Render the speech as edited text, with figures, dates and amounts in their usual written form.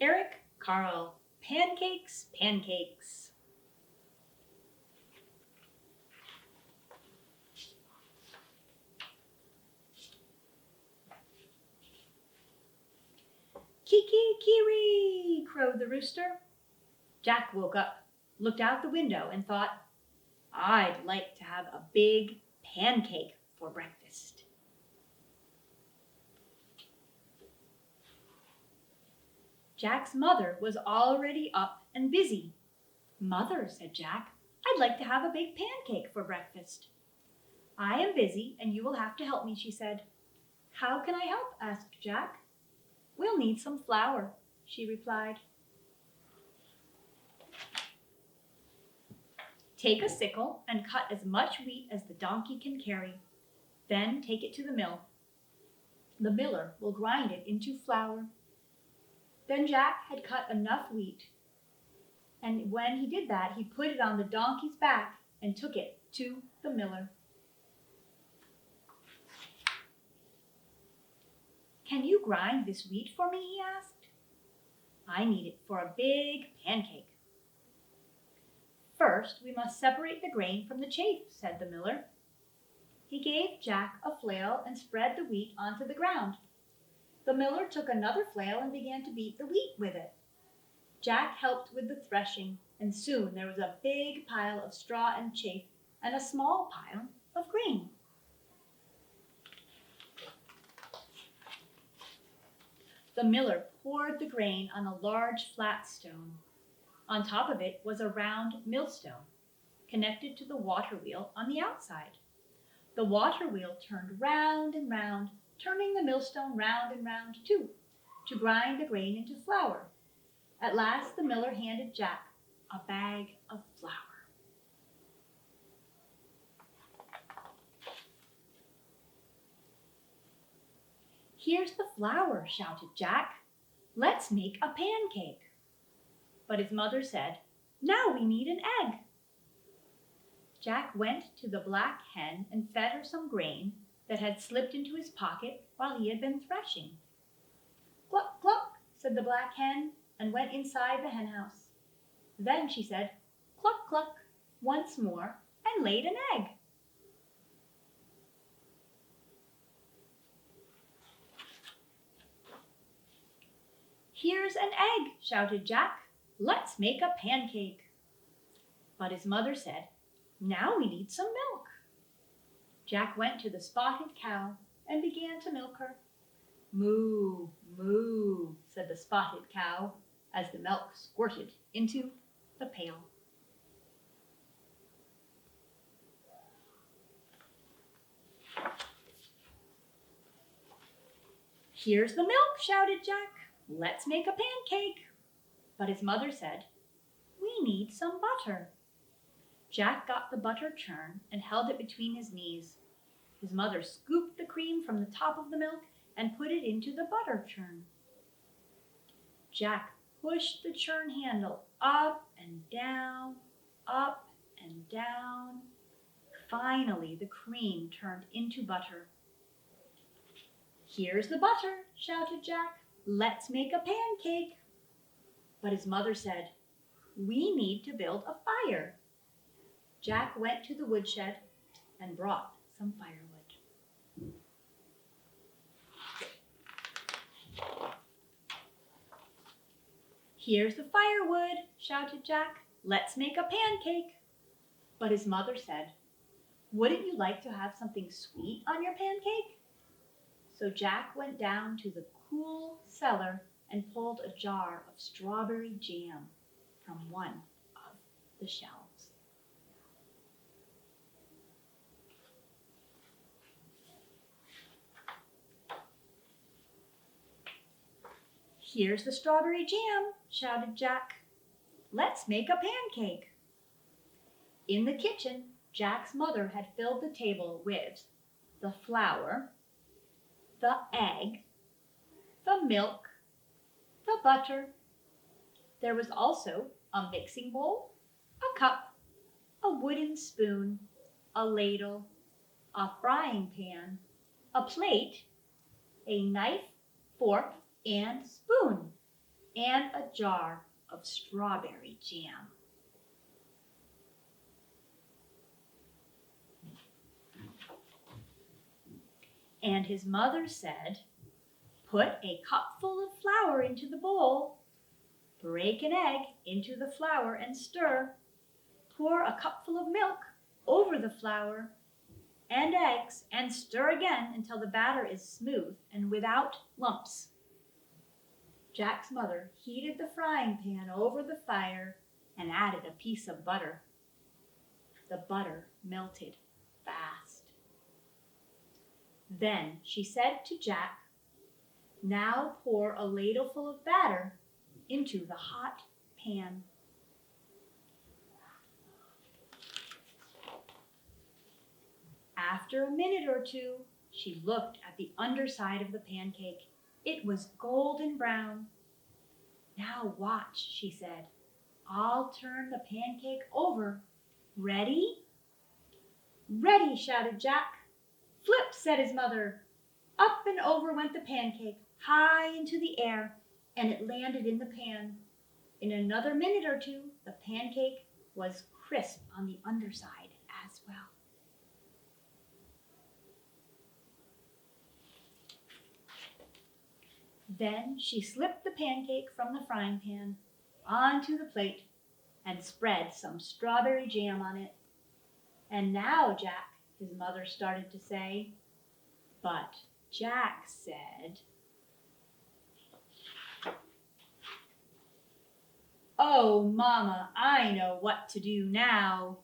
Eric, Carle, Pancakes, Pancakes. Kiki-kiri, crowed the rooster. Jack woke up, looked out the window, and thought, I'd like to have a big pancake for breakfast. Jack's mother was already up and busy. Mother, said Jack, I'd like to have a big pancake for breakfast. I am busy and you will have to help me, she said. How can I help? Asked Jack. We'll need some flour, she replied. Take a sickle and cut as much wheat as the donkey can carry. Then take it to the mill. The miller will grind it into flour. Then Jack had cut enough wheat, and when he did that, he put it on the donkey's back and took it to the miller. Can you grind this wheat for me? He asked. I need it for a big pancake. First, we must separate the grain from the chaff, said the miller. He gave Jack a flail and spread the wheat onto the ground. The miller took another flail and began to beat the wheat with it. Jack helped with the threshing, and soon there was a big pile of straw and chaff and a small pile of grain. The miller poured the grain on a large flat stone. On top of it was a round millstone, connected to the water wheel on the outside. The water wheel turned round and round, turning the millstone round and round too, to grind the grain into flour. At last the miller handed Jack a bag of flour. Here's the flour, shouted Jack. Let's make a pancake. But his mother said, now we need an egg. Jack went to the black hen and fed her some grain that had slipped into his pocket while he had been threshing. Cluck, cluck, said the black hen, and went inside the hen house. Then she said, cluck, cluck, once more, and laid an egg. Here's an egg, shouted Jack. Let's make a pancake. But his mother said, now we need some milk. Jack went to the spotted cow and began to milk her. Moo, moo, said the spotted cow as the milk squirted into the pail. Here's the milk, shouted Jack. Let's make a pancake. But his mother said, we need some butter. Jack got the butter churn and held it between his knees. His mother scooped the cream from the top of the milk and put it into the butter churn. Jack pushed the churn handle up and down, up and down. Finally, the cream turned into butter. Here's the butter, shouted Jack. Let's make a pancake. But his mother said, we need to build a fire. Jack went to the woodshed and brought some firewood. Here's the firewood, shouted Jack. Let's make a pancake. But his mother said, wouldn't you like to have something sweet on your pancake? So Jack went down to the cool cellar and pulled a jar of strawberry jam from one of the shelves. Here's the strawberry jam, shouted Jack. Let's make a pancake. In the kitchen, Jack's mother had filled the table with the flour, the egg, the milk, the butter. There was also a mixing bowl, a cup, a wooden spoon, a ladle, a frying pan, a plate, a knife, fork, and spoon, and a jar of strawberry jam. And his mother said, "Put a cupful of flour into the bowl. Break an egg into the flour and stir. Pour a cupful of milk over the flour and eggs and stir again until the batter is smooth and without lumps." Jack's mother heated the frying pan over the fire and added a piece of butter. The butter melted fast. Then she said to Jack, "Now pour a ladleful of batter into the hot pan." After a minute or two, she looked at the underside of the pancake. It was golden brown. "Now watch," she said. "I'll turn the pancake over. Ready?" "Ready," shouted Jack. "Flip," said his mother. Up and over went the pancake, high into the air, and it landed in the pan. In another minute or two, the pancake was crisp on the underside as well. Then she slipped the pancake from the frying pan onto the plate and spread some strawberry jam on it. "And now, Jack," his mother started to say, but Jack said, "Oh, Mama, I know what to do now."